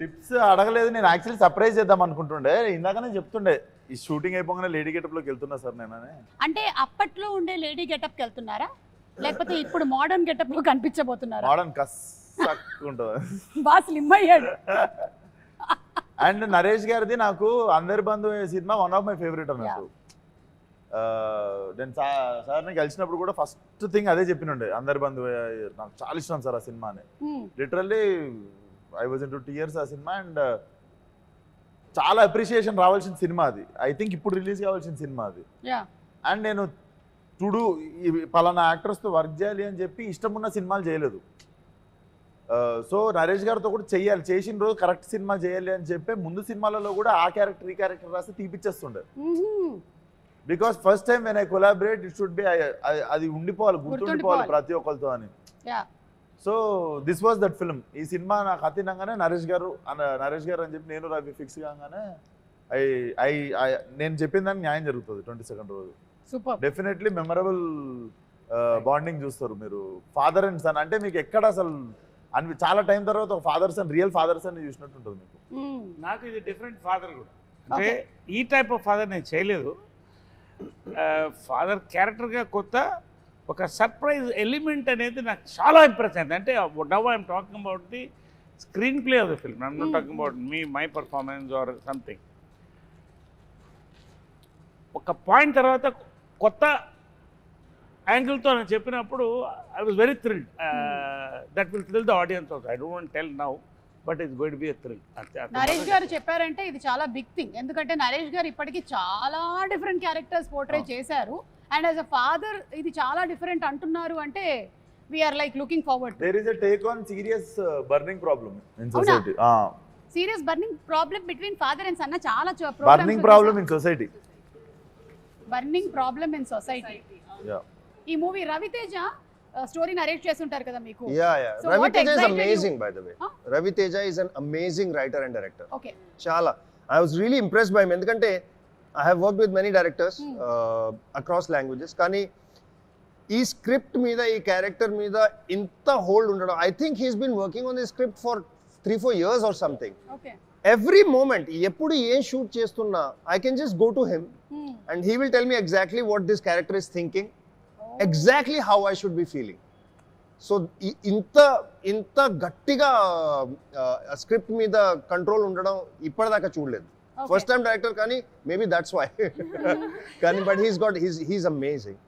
[SPEAKER 3] టిప్స్ అడగలేదు, నేను యాక్చువల్లీ సర్ప్రైజ్ చేద్దాం అనుకుంటుండే. ఇందాకనే చెప్తుండే ఈ షూటింగ్ అయిపోగానే లేడీ గెటప్లోకి వెళ్తున్నా సార్ నేను.
[SPEAKER 1] అంటే అప్పట్లో ఉండే లేడీ గెటప్కి వెళ్తున్నారా, లేకపోతే ఇప్పుడు మోడర్న్ గెటప్ లో కనిపించబోతున్నారా?
[SPEAKER 3] మోడర్న్ ఉంటుంది,
[SPEAKER 1] బాగా స్లిమ్ అయ్యాడు.
[SPEAKER 3] అండ్ నరేష్ గారిది నాకు అందరి బంధు సినిమా వన్ ఆఫ్ మై ఫేవరెట్ అన్నట్టు. నేను సార్ని కలిసినప్పుడు కూడా ఫస్ట్ థింగ్ అదే చెప్పినుండే, అందరి బంధు నాకు చాలా ఇష్టం సార్ ఆ సినిమా అని. Literally I was in 2 years ఆ సినిమా. అండ్ చాలా అప్రిషియేషన్ రావాల్సిన సినిమా అది. ఐ థింక్ ఇప్పుడు రిలీజ్ కావాల్సిన సినిమా అది. అండ్ నేను టుడు పలానా యాక్టర్స్తో వర్క్ చేయాలి అని చెప్పి ఇష్టం ఉన్న సినిమాలు చేయలేదు. సో నరేష్ గారితో కూడా చెయ్యాలి, చేసిన రోజు కరెక్ట్ సినిమా చేయాలి అని చెప్పి ముందు సినిమాలలో కూడా ఆ క్యారెక్టర్ ఈ క్యారెక్టర్ రాసి తీపిచ్చేస్తుండే. Because first time when I collaborate it should be, అది ఉండిపోవాలి, గుర్తుండిపోవాలి ప్రతి ఒక్కరితో అని. So this was that film. ఈ సినిమా నాకు అతినంగానే నరేష్ గారు అని చెప్పి నేను రవి ఫిక్స్ కాగానే నేను చెప్పిన దానికి న్యాయం జరుగుతుంది 22nd రోజు. డెఫినెట్లీ మెమరబుల్ బాండింగ్ చూస్తారు మీరు. ఫాదర్ అండ్ సన్ అంటే మీకు ఎక్కడ అసలు చాలా టైం తర్వాత ఒక father son, real father son చూసినట్టు ఉంటుంది మీకు.
[SPEAKER 6] నాకు ఇది డిఫరెంట్ ఫాదర్ కూడా. అంటే ఈ టైప్ ఆఫ్ ఫాదర్ నేను చేయలేదు. ఫాదర్ క్యారెక్టర్గా కొత్త ఒక సర్ప్రైజ్ ఎలిమెంట్ అనేది నాకు చాలా ఇంప్రెస్ అయింది. అంటే now I'm talking about the screen play of the film. I'm not talking about my performance or something. ఒక పాయింట్ తర్వాత కొత్త యాంగిల్తో నేను చెప్పినప్పుడు I was very thrilled. That will thrill the audience also. I don't want tell now, but it's going to be a thrill.
[SPEAKER 1] Naresh గారు చెప్పారంటే ఇది చాలా బిగ్ థింగ్. ఎందుకంటే నరేష్ గారు ఇప్పటికీ చాలా డిఫరెంట్ క్యారెక్టర్స్ పోర్ట్రే చేశారు. అండ్ యాజ్ అ ఫాదర్ ఇది చాలా డిఫరెంట్ అంటున్నారు అంటే we're like looking forward.
[SPEAKER 3] There is a take on serious burning problem in society.
[SPEAKER 1] Serious burning problem between father and son. చాలా
[SPEAKER 3] burning problem in society.
[SPEAKER 1] Burning problem in society. ఈ మూవీ రవితేజ స్టోరీ నరేట్ చేస్తుంటారు కదా మీకు.
[SPEAKER 2] So Raviteja is amazing by the way. Raviteja is an amazing writer and director.
[SPEAKER 1] Okay.
[SPEAKER 2] Chala. I was really impressed by him ఎందుకంటే I have worked with many directors across languages. కానీ ఈ స్క్రిప్ట్ మీద, ఈ క్యారెక్టర్ మీద ఇంత హోల్డ్ ఉండడం, I think he's been working on this script for 3-4 years or something.
[SPEAKER 1] Okay.
[SPEAKER 2] Every moment, ఎప్పుడు ఏం షూట్ చేస్తున్నా I can just go to him and he will tell me exactly what this character is thinking. Exactly how I should be feeling. So ఇంత గట్టిగా స్క్రిప్ట్ మీద కంట్రోల్ ఉండడం ఇప్పటిదాకా చూడలేదు. ఫస్ట్ టైం డైరెక్టర్ కానీ మేబీ దట్స్ వై. కానీ బట్ హీస్ అమేజింగ్.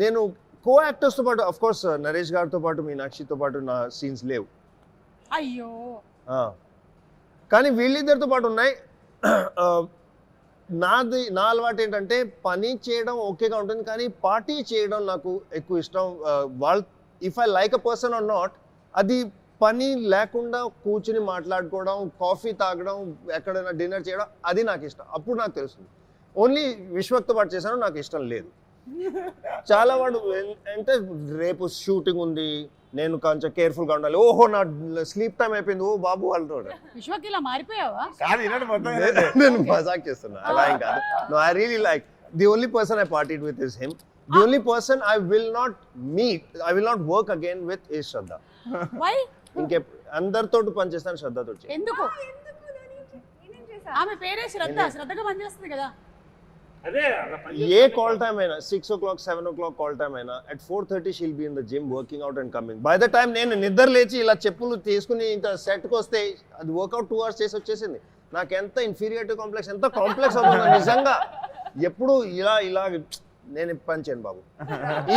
[SPEAKER 2] నేను కో యాక్టర్స్తో పాటు అఫ్ కోర్స్ నరేష్ గారితో పాటు మీనాక్షితో పాటు నా సీన్స్ లేవు.
[SPEAKER 1] అయ్యో.
[SPEAKER 2] కానీ వీళ్ళిద్దరితో పాటు ఉన్నాయి. నా అలవాటు ఏంటంటే పని చేయడం ఓకేగా ఉంటుంది, కానీ పార్టీ చేయడం నాకు ఎక్కువ ఇష్టం. వాళ్ళు if I like a person are not, అది పని లేకుండా కూర్చుని మాట్లాడుకోవడం, కాఫీ తాగడం, ఎక్కడైనా డిన్నర్ చేయడం, అది నాకు ఇష్టం. అప్పుడు నాకు తెలుస్తుంది. ఓన్లీ విశ్వక్తో పాటు చేశాను, నాకు ఇష్టం లేదు. చాలా వాడు అంటే రేపు షూటింగ్ ఉంది, నేను కొంచెం కేర్ఫుల్ గా ఉండాలి, ఓహో నా స్లీప్ టైం అయిపోయింది, ఓ బాబు అంటాడు.
[SPEAKER 1] విశ్వకి ఇలా మారిపోయావా?
[SPEAKER 3] కాదు వినండి మొత్తం
[SPEAKER 2] నేను మజాక్ చేస్తున్నా, అలా ఏం కాదు. No, I really like the only person I partied with is him. The only person I will not meet, I will not work again with is Shraddha.
[SPEAKER 1] Why?
[SPEAKER 2] అందరితో పనిచేస్తాను, శ్రద్ధతో చేయను.
[SPEAKER 1] ఎందుకు? ఆమె పేరే శ్రద్ధ, శ్రద్ధగా పనిచేస్తుంది కదా.
[SPEAKER 6] అదే
[SPEAKER 2] ఏ కాల్ టైమ్ అయినా 6 o'clock 7 o'clock కాల్ టైమ్ అయినా at 4:30 she'll be in the gym working out and coming. By the time నేను నిద్ర లేచి ఇలా చెప్పులు తీసుకుని ఇంత సెట్కి వస్తే అది వర్కౌట్ 2 hours చేసి వచ్చేసింది. నాకు ఎంత ఇన్ఫీరియారిటీ కాంప్లెక్స్, ఎంత కాంప్లెక్స్ అవుతుంది నిజంగా. ఎప్పుడు ఇలా నేను పని చేయను బాబు.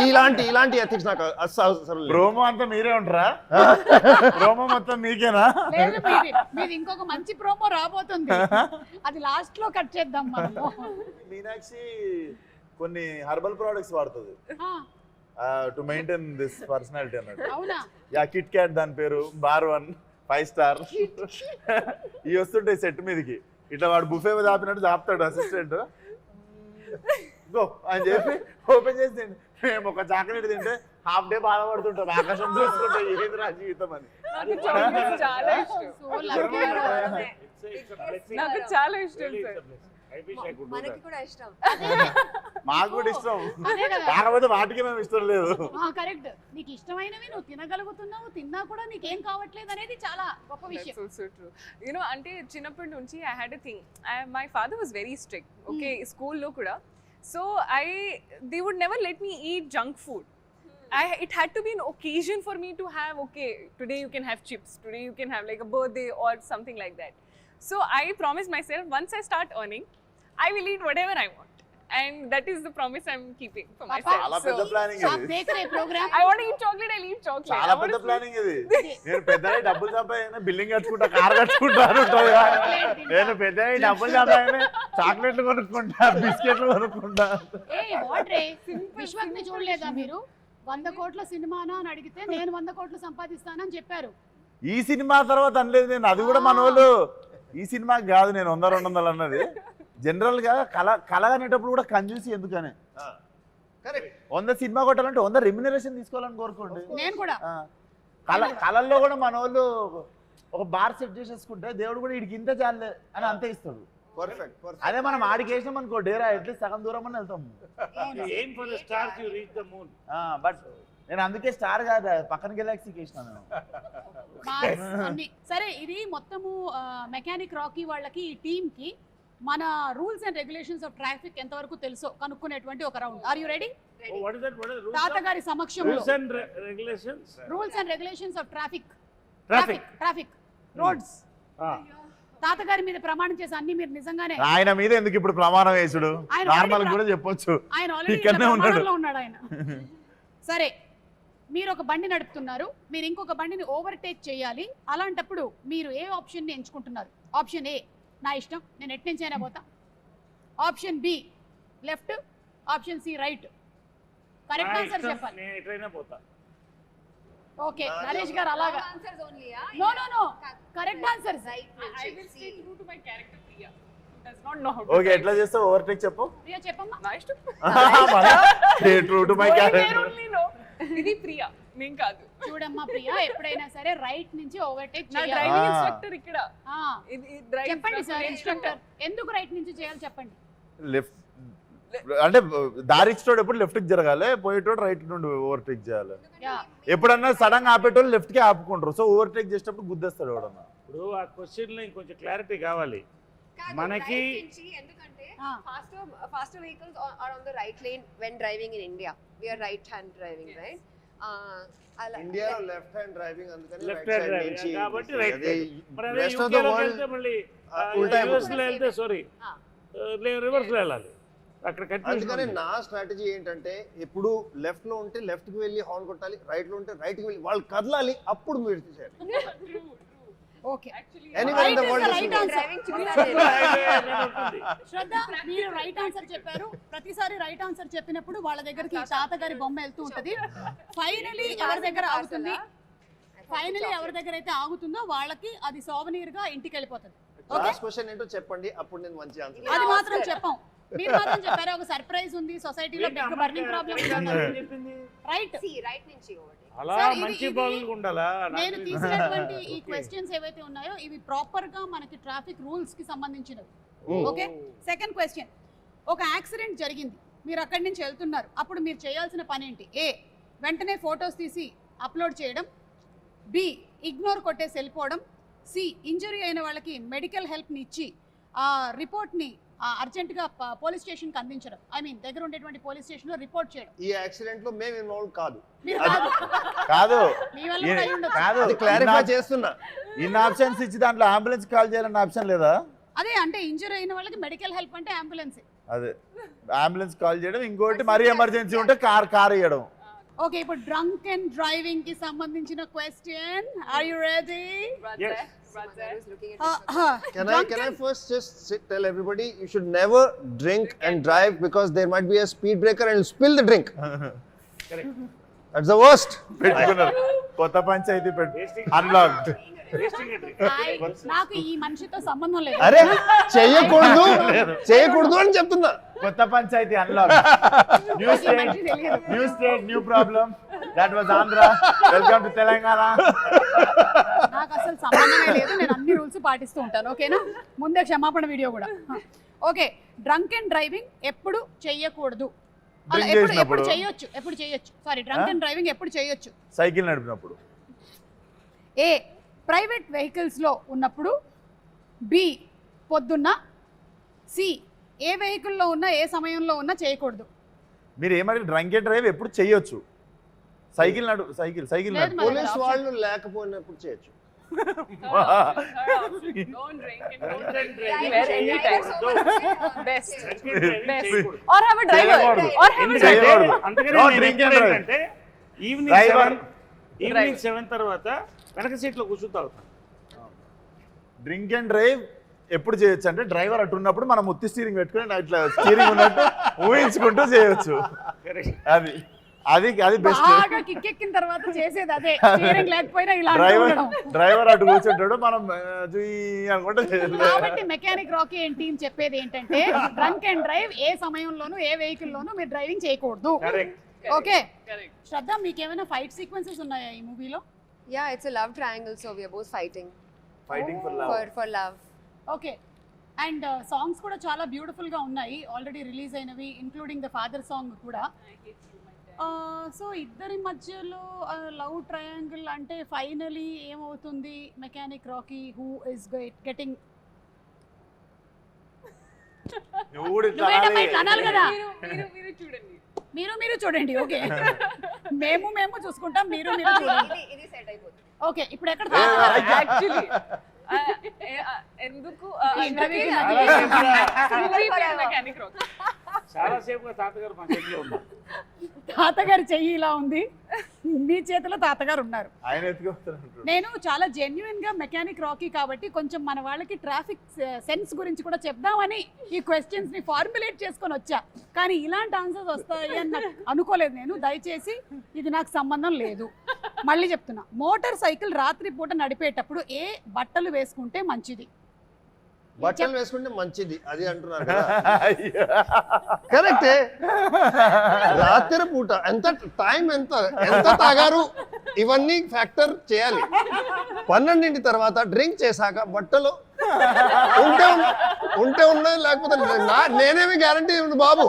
[SPEAKER 2] ఇలాంటి ఎథిక్స్ నాకు అసలు లేదు.
[SPEAKER 3] ప్రోమో అంతా మీరే ఉంటారా? ప్రోమో మొత్తం మీకేనా?
[SPEAKER 1] లేదు, మీది ఇంకొక మంచి ప్రోమో రాబోతుంది, అది లాస్ట్ లో కట్ చేద్దాం మనము.
[SPEAKER 3] మీనాక్షి కొన్ని హెర్బల్ ప్రొడక్ట్స్ వాడుతుంది టు మెయింటైన్ దిస్ పర్సనాలిటీ అన్నట్టు.
[SPEAKER 1] అవునా?
[SPEAKER 3] యా, కిట్ క్యాట్ దాని పేరు, బార్ 1 5 స్టార్. ఇవి వస్తుంటాయి సెట్ మీదకి, ఇట్లా వాడు బుఫే దాపినట్టు దాపుతాడు అసిస్టెంట్. గో అని చెప్పి ఓపెన్ చేసి తిండి. మేము ఒక చాక్లెట్ తింటే హాఫ్ డే బాధపడుతుంటాం, ఆకాశం చూసుకుంటే ఏంది రా జీవితం అని.
[SPEAKER 4] నాకు చాక్లెట్స్ చాలా ఇష్టం.
[SPEAKER 1] So lucky.
[SPEAKER 4] నాకు చాలా ఇష్టం సార్.
[SPEAKER 5] మనకి కూడా ఇష్టం,
[SPEAKER 3] మాకు కూడా ఇష్టం,
[SPEAKER 1] అదే కదా.
[SPEAKER 3] కాకపోతే వాటికి మేము ఇష్టం లేదు.
[SPEAKER 1] కరెక్ట్. నీకు ఇష్టమైనవి నువ్వు తినగలుగుతున్నావు, తిన్నా కూడా నీకేం కావట్లేదు అనేది చాలా గొప్ప విషయం.
[SPEAKER 4] That's also true. You know, అంటే చిన్నప్పటి నుంచి I had a thing. My father was very strict. Okay, స్కూల్లో కూడా. So they would never let me eat junk food. It had to be an occasion for me to have, okay, today you can have chips, today you can have like a birthday or something like that. So I promised myself, once I start earning, I will eat whatever I want. And that is the promise I'm keeping for myself.
[SPEAKER 3] చాలా పెద్ద ప్లానింగ్
[SPEAKER 1] आप
[SPEAKER 3] ఇది.
[SPEAKER 1] देख रहे programme?
[SPEAKER 4] I want to eat chocolate, I'll eat chocolate.
[SPEAKER 3] చాలా పెద్ద ప్లానింగ్ ఇది. నేను పెద్దగా డబ్బులు సంపాదించిన బిల్డింగ్ కట్టుకుంటా, కార్ కట్టుకుంటా అని ఉంటుంది. నేను పెద్దగా డబ్బులు సంపాదించిన చాక్లెట్లు కొనుక్కుంటా, బిస్కెట్లు కొనుక్కుంటా.
[SPEAKER 1] వాట్ రే, విశ్వక్ని చూడలేదా మీరు? 100 కోట్ల సినిమానా అని అడిగితే నేను 100 కోట్లు సంపాదిస్తానని చెప్పారు.
[SPEAKER 3] ఈ సినిమా తర్వాత అనలేదు నేను, అది కూడా మన వాళ్ళు ఈ సినిమాకి కాదు నేను 100-200 అన్నది. జనరల్ గా కళ అనేటప్పుడు కూడా కంజూసి ఎందుకని. 100 సినిమా కొట్టాలంటే 100 రెమ్యునరేషన్ తీసుకోవాలని కోరుకోండి.
[SPEAKER 1] నేను కూడా
[SPEAKER 3] కళల్లో కూడా మన వాళ్ళు ఒక బార్ సెట్ చేసేసుకుంటే దేవుడు కూడా వీడికి ఇంత చాలే అని అంతే ఇస్తాడు. అదే మనం ఆడికి వేసినాం అనుకో డేరా అట్లీస్ట్ సగం దూరం అని వెళ్తాం.
[SPEAKER 6] aim for the stars, you reach the moon.
[SPEAKER 3] But నేను అందుకే స్టార్ కాదు, పక్కన గెలాక్సీకి వేసినాను నేను.
[SPEAKER 1] సరే, ఇది మొత్తము మెకానిక్ రాకీ వాళ్ళకి, ఈ టీమ్ కి మన rules and regulations of traffic ఎంతవరకు తెలుసో కనుక్కునేటువంటి ఒక round. Are you ready?
[SPEAKER 6] Oh, what is that? What is the rules?
[SPEAKER 1] తాతగారి సమక్షంలో
[SPEAKER 6] Rules and regulations.
[SPEAKER 1] Rules and regulations of traffic
[SPEAKER 6] Traffic.
[SPEAKER 1] Roads.
[SPEAKER 6] Ah.
[SPEAKER 1] తాతగారి మీద ప్రమాణం చేసి అన్ని మీరు నిజంగానే,
[SPEAKER 3] ఆయన మీద ఎందుకు ఇప్పుడు ప్రమాణం వేసుడు,
[SPEAKER 1] ఆయన
[SPEAKER 3] నార్మల్ కూడా చెప్పొచ్చు.
[SPEAKER 1] ఆయన ఆల్రెడీ
[SPEAKER 3] ఇక్కడనే
[SPEAKER 1] ఉన్నాడు ఆయన. సరే, మీరు ఒక బండి నడుపుతున్నారు, మీరు ఇంకొక బండిని ఓవర్టేక్ చేయాలి. అలాంటప్పుడు మీరు ఏ ఆప్షన్ ని ఎంచుకుంటున్నారు? ఆప్షన్ ఏ, నా ఇష్టం, నేను ఎటు నుంచి అయినా పోతా. Option B, left. Option C, right. Correct answer చెప్పాలి.
[SPEAKER 6] నేను ఎట్లయినా పోతా.
[SPEAKER 1] ఓకే, నరేష్ గారు అలాగా.
[SPEAKER 5] Answers only.
[SPEAKER 1] No, correct answer.
[SPEAKER 4] I will stay true to my character, Priya. Who does not know how to
[SPEAKER 3] okay,
[SPEAKER 4] drive.
[SPEAKER 3] ఎట్లా చేస్తావు ఓవర్టేక్ చెప్పు.
[SPEAKER 1] ప్రియా చెప్పమ్మా.
[SPEAKER 4] నా ఇష్టం.
[SPEAKER 3] True to my
[SPEAKER 4] Going there
[SPEAKER 3] character.
[SPEAKER 4] only, no. ఇది ప్రియా, నేను కాదు.
[SPEAKER 1] చూడమ్మా ప్రియా, ఎప్పుడైనా సరే రైట్ నుంచి ఓవర్టేక్
[SPEAKER 4] నా
[SPEAKER 1] చేయాలి.
[SPEAKER 4] డ్రైవింగ్ ఇన్స్ట్రక్టర్ ఇక్కడ.
[SPEAKER 1] ఆ,
[SPEAKER 4] ఇది డ్రైవ్
[SPEAKER 1] చెప్పండి సార్ ఇన్స్ట్రక్టర్, ఎందుకు రైట్ నుంచి చేయాలి చెప్పండి.
[SPEAKER 3] లెఫ్ట్ అంటే దారి ఇచ్చేటోడు ఎప్పుడు లెఫ్ట్ కి జరగాలి, పోయేటోడు రైట్ నుండి ఓవర్టేక్ చేయాలి.
[SPEAKER 1] యా,
[SPEAKER 3] ఎప్పుడన్నా సడన్ గా ఆపేటోళ్ళు లెఫ్ట్ కి ఆపుకుంటారు, సో ఓవర్టేక్ చేసేటప్పుడు గుద్దేస్తాడు ఎవడన్నా.
[SPEAKER 6] ఇప్పుడు ఆ క్వశ్చన్ లో ఇంకొంచెం క్లారిటీ కావాలి మనకి.
[SPEAKER 5] ఎందుకంటే
[SPEAKER 1] Ah.
[SPEAKER 5] faster vehicles are on the right lane when driving in India. We are right hand driving, right?
[SPEAKER 2] ఇండియాలో లెఫ్ట్ హ్యాండ్ డ్రైవింగ్, అందుకని
[SPEAKER 6] left
[SPEAKER 2] right
[SPEAKER 6] hand
[SPEAKER 2] side
[SPEAKER 6] driving
[SPEAKER 2] నుంచి.
[SPEAKER 6] కాబట్టి రైట్.
[SPEAKER 2] అదే
[SPEAKER 6] మరి అదే
[SPEAKER 2] రెస్ట్ ఆఫ్ ద
[SPEAKER 6] యూకేలోకి
[SPEAKER 2] వరల్డ్
[SPEAKER 6] వెళ్తే మళ్ళీ
[SPEAKER 2] ఉల్టా
[SPEAKER 6] యూఎస్ లో వెళ్తే సారీ రివర్స్ లో వెళ్ళాలి. అక్కడ
[SPEAKER 2] అందుకని
[SPEAKER 6] కన్ఫ్యూజన్.
[SPEAKER 2] నా స్ట్రాటజీ ఏంటంటే ఎప్పుడు లెఫ్ట్ లో ఉంటే లెఫ్ట్ కి వెళ్ళి హార్న్ కొట్టాలి, రైట్ లో ఉంటే రైట్ కి వెళ్ళి వాళ్ళు కదలాలి, అప్పుడు మీరు చేయాలి.
[SPEAKER 1] Okay.
[SPEAKER 2] Anywhere in the world is
[SPEAKER 1] right answer.
[SPEAKER 5] Driving చూసాను.
[SPEAKER 1] శ్రద్ధ, మీరు రైట్ ఆన్సర్ చెప్పారు. ప్రతిసారి రైట్ ఆన్సర్ చెప్పినప్పుడు వాళ్ళ దగ్గరికి తాతగారి బొమ్మ వెళ్తూ ఉంటది. ఫైనలీ ఎవరి దగ్గర ఆగుతుంది, ఫైనలీ ఎవరి దగ్గర అయితే ఆగుతుందో వాళ్ళకి అది సోవనీర్ గా ఇంటికి వెళ్ళిపోతుంది.
[SPEAKER 2] లాస్ట్ క్వశ్చన్ ఏంటో చెప్పండి, అప్పుడు నేను మంచి ఆన్సర్.
[SPEAKER 1] అది మాత్రం చెప్పాం. మీరు మాత్రం చెప్పారు ఒక సర్ప్రైజ్ ఉంది సొసైటీలో big burning problem right
[SPEAKER 5] right నుంచి
[SPEAKER 6] అలా
[SPEAKER 1] Sir, ఇది-
[SPEAKER 6] మంచి
[SPEAKER 1] ఇది-
[SPEAKER 6] బాగులు ఉండాలా
[SPEAKER 1] నేను తీసినటువంటి ఈ క్వశ్చన్స్ ఏవైతే ఉన్నాయో ఇవి ప్రాపర్ గా మనకి ట్రాఫిక్ రూల్స్ కి సంబంధించినవి ఓకే సెకండ్ క్వశ్చన్ ఒక యాక్సిడెంట్ జరిగింది మీరు అక్కడి నుంచి వెళ్తున్నారు అప్పుడు మీరు చేయాల్సిన పని ఏంటి ఏ వెంటనే ఫొటోస్ తీసి అప్లోడ్ చేయడం బి ఇగ్నోర్ కొట్టేసి వెళ్ళిపోవడం సి ఇంజరీ అయిన వాళ్ళకి మెడికల్ హెల్ప్ని ఇచ్చి ఆ రిపోర్ట్ని అర్జెంటుగా పోలీస్ స్టేషన్కి అందించడం ఐ మీన్ దగ్గర ఉండేటువంటి పోలీస్ స్టేషన్లో రిపోర్ట్ చేయడం
[SPEAKER 2] ఈ యాక్సిడెంట్ లో మేము ఇన్వాల్వ్ కాదు,
[SPEAKER 1] మీరు కాదు.
[SPEAKER 3] కాదు
[SPEAKER 1] మీ వల్ల కూడా అయి ఉండొచ్చు.
[SPEAKER 3] కాదు
[SPEAKER 2] అది క్లారిఫై చేస్తున్నా.
[SPEAKER 3] ఇన్ని ఆప్షన్స్ ఇచ్చి దాంట్లో అంబులెన్స్ కాల్ చేయాలన్న ఆప్షన్ లేదా?
[SPEAKER 1] అదే అంటే ఇంజరీ అయిన వాళ్ళకి మెడికల్ హెల్ప్ అంటే అంబులెన్స్
[SPEAKER 3] అదే అంబులెన్స్ కాల్ చేయడం, ఇంకోటి మరీ ఎమర్జెన్సీ ఉంటే కార్ ఇవ్వడం.
[SPEAKER 1] ఓకే ఇప్పుడు డ్రంక్ అండ్ డ్రైవింగ్ కి సంబంధించిన question are you ready
[SPEAKER 6] Yes.
[SPEAKER 2] Can I first just tell everybody you should never drink and drive because there might be a speed breaker and spill the drink.
[SPEAKER 6] Correct.
[SPEAKER 2] That's the worst.
[SPEAKER 3] పెట్టుకున్నారు కొత్త పంచాయతీ అన్లాక్డ్.
[SPEAKER 1] నాకు ఈ మనిషితో సంబంధం లేదు
[SPEAKER 2] అరే చేయకూడదు అని చెప్తున్నా.
[SPEAKER 3] కొత్త panchayat unlock. New state new problem. That was Andhra. Welcome to Telangana.
[SPEAKER 1] నాకు అసలు సంబంధమే లేదు నేను అన్ని రూల్స్ పాటిస్తూ ఉంటాను ఓకేనా ముందే క్షమాపణ వీడియో కూడా ఓకే డ్రంక్ అండ్ డ్రైవింగ్ ఎప్పుడు చెయ్యకూడదు
[SPEAKER 3] Drink
[SPEAKER 1] ఎప్పుడు
[SPEAKER 3] చేసినప్పుడు.
[SPEAKER 1] చేయొచ్చు సారీ డ్రంక్ అండ్ డ్రైవింగ్ ఎప్పుడు చేయొచ్చు
[SPEAKER 3] సైకిల్ నడిపినప్పుడు.
[SPEAKER 1] ఏ ప్రైవేట్ వెహికల్స్లో ఉన్నప్పుడు బి పొద్దున్న సి ఏ వెహికల్లో ఉన్నా ఏ సమయంలో ఉన్నా చేయకూడదు
[SPEAKER 3] మీరు ఏమంటే డ్రంక్ అండ్ డ్రైవ్ ఎప్పుడు చేయొచ్చు. సైకిల్
[SPEAKER 1] లేదు మరి.
[SPEAKER 2] పోలీస్ వాళ్ళు లేకపోయినప్పుడు చేయొచ్చు.
[SPEAKER 4] Don't drink and don't drive anytime. Best. Or have a driver. Or have a driver.
[SPEAKER 3] చేయకూడదు.
[SPEAKER 6] అందుకనే
[SPEAKER 3] No
[SPEAKER 6] నేను
[SPEAKER 3] drink and
[SPEAKER 6] ఎప్పుడు
[SPEAKER 3] drive.
[SPEAKER 6] ఏంటంటే
[SPEAKER 3] Driver.
[SPEAKER 6] ఈవినింగ్ 7 తర్వాత వెనక సీట్లో కూర్చుని తాగుతాను.
[SPEAKER 3] డ్రింక్ అండ్ డ్రైవ్ ఎప్పుడు చేయొచ్చు అంటే డ్రైవర్ అటు ఉన్నప్పుడు మనం ముత్తి స్టీరింగ్ పెట్టుకుని ఇట్లా స్టీరింగ్ ఉన్నట్టు ఊహించుకుంటూ చేయొచ్చు. అది బెస్ట్.
[SPEAKER 1] బాగా కిక్కెక్కిన తర్వాత చేసేది అదే స్టీరింగ్ లేకపోయినా ఇలా ఉండడం
[SPEAKER 3] డ్రైవర్ అటు కూర్చుంటాడు మనం అనుకుంటే చేయాలి.
[SPEAKER 1] కాబట్టి మెకానిక్ రాకీ అండ్ టీమ్ చెప్పేది ఏంటంటే డ్రంక్ అండ్ డ్రైవ్ ఏ సమయంలోనూ ఏ వెహికల్ లోనూ మీరు డ్రైవింగ్ చేయకూడదు
[SPEAKER 6] Correct.
[SPEAKER 1] Okay
[SPEAKER 4] Correct.
[SPEAKER 1] శ్రద్ధ మీకు ఏమైనా ఫైట్ సీక్వెన్సెస్ ఉన్నాయా ఈ మూవీలో
[SPEAKER 5] Yeah, it's a love triangle, so we are both fighting
[SPEAKER 3] fighting for love.
[SPEAKER 5] for love.
[SPEAKER 1] Okay and songs కూడా చాలా బ్యూటిఫుల్ గా ఉన్నాయి ఆల్రెడీ రిలీజ్ అయినవి ఇంక్లూడింగ్ ద ఫాదర్ సాంగ్ కూడా సో ఇద్దరి మధ్యలో లవ్ ట్రయాంగిల్ అంటే ఫైనలీ ఏమవుతుంది mechanic Rocky who is getting అనాలి కదా
[SPEAKER 4] మీరు చూడండి.
[SPEAKER 1] మీరు చూడండి ఓకే మేము చూసుకుంటాం మీరు చూడండి
[SPEAKER 5] ఇది సెట్ అయిపోతుంది.
[SPEAKER 1] ఓకే ఇప్పుడు ఎక్కడ
[SPEAKER 4] Actually, ఎందుకు
[SPEAKER 1] ఈ interview కి
[SPEAKER 4] మెకానిక్ రాక్
[SPEAKER 6] చాలా సేపుగా తాతగారు మా చేతిలో ఉన్నారు.
[SPEAKER 1] తాతగారి చెయ్యి ఇలా ఉంది మీ చేతిలో తాతగారు ఉన్నారు
[SPEAKER 3] ఆయన ఎత్తుకొస్తారు.
[SPEAKER 1] నేను చాలా జెన్యున్ గా మెకానిక్ రాకీ కాబట్టి కొంచెం మన వాళ్ళకి ట్రాఫిక్ సెన్స్ గురించి కూడా చెప్దామని ఈ క్వశ్చన్స్ ని ఫార్ములేట్ చేసుకొని వచ్చా కానీ ఇలాంటి ఆన్సర్స్ వస్తాయి అని నాకు అనుకోలేదు నేను దయచేసి ఇది నాకు సంబంధం లేదు మళ్ళీ చెప్తున్నా మోటార్ సైకిల్ రాత్రి పూట నడిపేటప్పుడు ఏ బట్టలు వేసుకుంటే మంచిది
[SPEAKER 2] బట్టలు వేసుకుంటే మంచిది అది అంటున్నారు కదా. కరెక్టే. రాత్రి పూట ఎంత టైం ఎంత తాగారు ఇవన్నీ ఫ్యాక్టర్ చేయాలి. 12 తర్వాత డ్రింక్ చేశాక బట్టలు ఉంటే ఉన్నది లేకపోతే నేనేమి గ్యారంటీ బాబు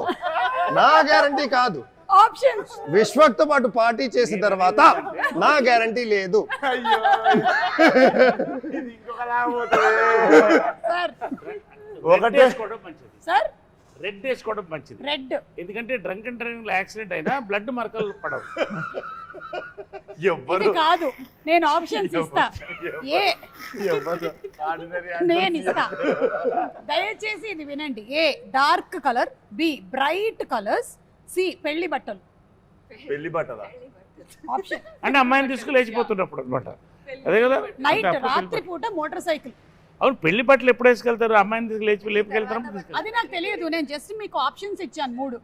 [SPEAKER 2] నా గ్యారంటీ కాదు.
[SPEAKER 1] ఆప్షన్స్
[SPEAKER 2] విశ్వక్తో పాటు పార్టీ చేసిన తర్వాత నా గ్యారంటీ లేదు.
[SPEAKER 1] సార్
[SPEAKER 6] రెడ్ వేసుకోవడం మంచిది.
[SPEAKER 1] సార్
[SPEAKER 6] రెడ్ వేసుకోవడం మంచిది
[SPEAKER 1] రెడ్
[SPEAKER 6] ఎందుకంటే డ్రంక్ అండ్ డ్రైవింగ్ లో యాక్సిడెంట్ అయినా బ్లడ్ మరకలు పడవు.
[SPEAKER 1] ఇది కాదు నేను ఆప్షన్స్ ఇస్తా ఏ నేను ఇస్తా దయచేసి ఇది వినండి A dark colour B bright colours C పెళ్లి బట్టలు
[SPEAKER 3] పెళ్లి బట్టలా?
[SPEAKER 1] ఆప్షన్
[SPEAKER 6] అంటే అమ్మాయిని తీసుకుని లేచిపోతున్నప్పుడు అనమాట అదే కదా.
[SPEAKER 1] నైట్
[SPEAKER 6] అంటే అప్పుడు
[SPEAKER 1] రాత్రి పూట మోటార్ సైకిల్
[SPEAKER 6] అవును పెళ్లి బట్టలు ఎప్పుడు వేసుకెళ్తారు అమ్మాయిని తీసుకు లేపుకెళ్తారు.
[SPEAKER 1] అది నాకు తెలియదు నేను జస్ట్ మీకు ఆప్షన్స్ ఇచ్చాను 3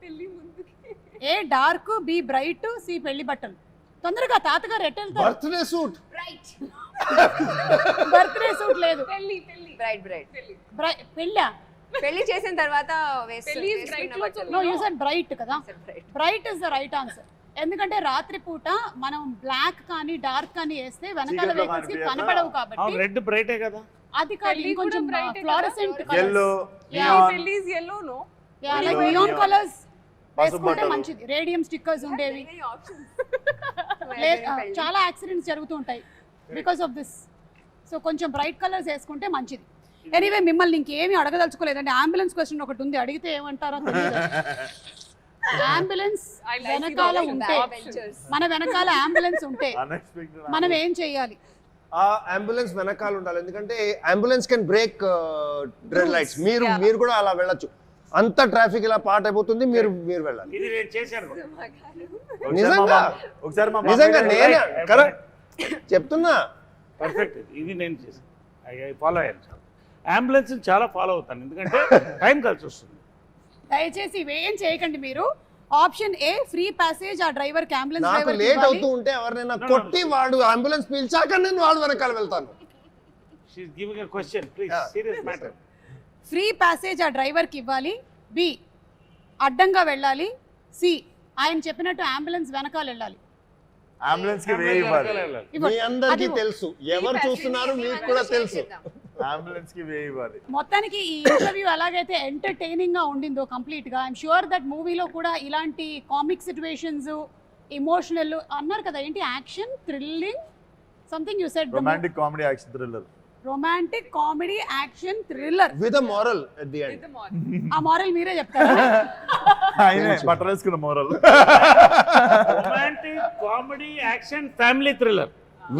[SPEAKER 1] ఏ డార్క్ బి బ్రైట్ సి పెళ్లి బట్టలు తొందరగా తాతగారు ఎట్ వెళ్తారు
[SPEAKER 2] బర్త్డే సూట్
[SPEAKER 1] బర్త్డే సూట్ లేదు
[SPEAKER 5] Bright.
[SPEAKER 1] పెళ్ళా
[SPEAKER 5] పెళ్లి చేసిన తర్వాత
[SPEAKER 4] పెళ్లి is bright లో
[SPEAKER 1] నో యూ సెడ్ బ్రైట్ కదా, bright is the right answer. ఎందుకంటే రాత్రిపూట మనం బ్లాక్ కానీ డార్క్ కానీ వేస్తే వెనకాల
[SPEAKER 3] చీకట్లో
[SPEAKER 1] వెహికల్స్ కి
[SPEAKER 3] కనిపించదా?
[SPEAKER 1] కనపడవు కాబట్టి
[SPEAKER 6] రెడ్ బ్రైటే కదా.
[SPEAKER 1] అది కాదు
[SPEAKER 4] పెళ్లి
[SPEAKER 1] ఇంకొంచెం
[SPEAKER 4] కూడా bright ఏ కదా?
[SPEAKER 1] Fluorescent
[SPEAKER 3] Yellow,
[SPEAKER 1] Yeah.
[SPEAKER 3] neon.
[SPEAKER 4] పెళ్లి is yellow, no?
[SPEAKER 1] Like neon colours వేసుకుంటే
[SPEAKER 3] బట్టలు.
[SPEAKER 1] మంచిది. రేడియం స్టిక్కర్స్ ఉండేవి. చాలా యాక్సిడెంట్స్ జరుగుతూ ఉంటాయి బికాస్ ఆఫ్ దిస్. సో కొంచెం బ్రైట్ కలర్స్ వేసుకుంటే మంచిది. ఎనీవే మిమ్మల్ని ఇంకేమీ అడగదలుచుకోలేదండి. అంబులెన్స్ క్వశ్చన్ ఒకటి ఉంది, అడిగితే ఏమంటారో తెలియదు. అంబులెన్స్
[SPEAKER 4] I like
[SPEAKER 1] వెనకాల
[SPEAKER 5] the
[SPEAKER 1] ఉంటే,
[SPEAKER 5] adventures.
[SPEAKER 1] మన వెనకాల అంబులెన్స్ ఉంటే
[SPEAKER 3] Unexpected.
[SPEAKER 1] మనం ఏం చేయాలి?
[SPEAKER 2] ఆ అంబులెన్స్ వెనకాల ఉండాలి, ఎందుకంటే ambulance can break red lights. మీరు కూడా అలా వెళ్ళొచ్చు. అంత ట్రాఫిక్ ఇలా పాట్ అయిపోతుంది, మీరు వెళ్ళాలి.
[SPEAKER 6] ఇది నేను చేశాను.
[SPEAKER 3] ఒకసారి మా
[SPEAKER 2] నిజంగా
[SPEAKER 3] మామయ్య
[SPEAKER 2] నేనే కరెక్ట్ చెప్తున్నా.
[SPEAKER 6] పర్ఫెక్ట్. ఇది నేను చేశాను. ఫాలో అయ్యాను. చాలా అంబులెన్స్ చాలా ఫాలో అవుతాను, ఎందుకంటే టైం కలిసి వస్తుంది.
[SPEAKER 1] దయచేసి ఇవేం చేయకండి మీరు. ఆప్షన్ ఏ ఫ్రీ ప్యాసేజ్ ఆ డ్రైవర్ కి, అంబులెన్స్
[SPEAKER 2] నాకు
[SPEAKER 1] డ్రైవర్
[SPEAKER 2] లేట్ అవుతూ ఉంటే ఎవరినైనా కొట్టి వాడు అంబులెన్స్ పిలిచాక నేను వాడు వెనకాల వెళ్తాను.
[SPEAKER 6] She is giving a question, please, serious matter.
[SPEAKER 1] Free passage ఆ డ్రైవర్ కి ఇవ్వాలి. బి అడ్డంగా వెళ్ళాలి. సి ఆయన చెప్పినట్టు అంబులెన్స్ వెనకాల వెళ్ళాలి.
[SPEAKER 3] అంబులెన్స్ కి వే ఇవ్వాలి.
[SPEAKER 2] మీ అందరికీ తెలుసు, ఎవరు చూస్తున్నారు మీకు కూడా తెలుసు.
[SPEAKER 3] అంబులెన్స్ కి వే ఇవ్వాలి.
[SPEAKER 1] మొత్తానికి ఈ ఇంటర్వ్యూ ఎలాగైతే ఎంటర్టైనింగ్ గా ఉండిందో కంప్లీట్ గా, ఐఎమ్ షూర్ దట్ మూవీలో కూడా ఇలాంటి కామిక్ సిచ్యువేషన్స్, ఇమోషనల్ అన్నారు కదా, ఏంటి action, thrilling, something you said,
[SPEAKER 3] romantic comedy action thriller.
[SPEAKER 1] Romantic comedy action thriller
[SPEAKER 2] with a moral at the
[SPEAKER 4] With
[SPEAKER 2] end.
[SPEAKER 4] the morning.
[SPEAKER 1] ఆ మారల్ మీరే చెప్తారా?
[SPEAKER 3] ఆయనే బట్టలేసుకున్న moral.
[SPEAKER 6] Romantic comedy action family thriller,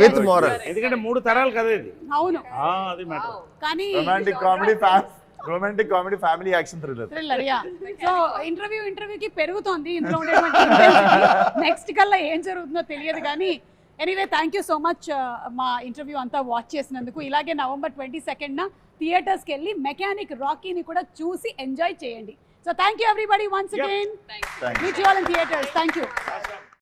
[SPEAKER 2] with moral.
[SPEAKER 6] ఎందుకంటే 3 తరాలు కదా ఇది.
[SPEAKER 1] అవును,
[SPEAKER 6] అది మ్యాటర్.
[SPEAKER 1] కానీ
[SPEAKER 3] romantic comedy family action thriller.
[SPEAKER 1] Thriller yeah. So ఇంటర్వ్యూకి పెరుగుతోంది ఇందులో ఉండేటువంటి నెక్స్ట్ కల్లా ఏం జరుగుతుందో తెలియదు కానీ anyway thank you so much మా ఇంటర్వ్యూ అంతా వాచ్ చేసినందుకు. ఇలాగే November 22nd థియేటర్స్కి వెళ్ళి మెకానిక్ రాకీని కూడా చూసి ఎంజాయ్ చేయండి. So thank you everybody once again.
[SPEAKER 4] Thank you.
[SPEAKER 1] Meet you all in theatres. Thank you.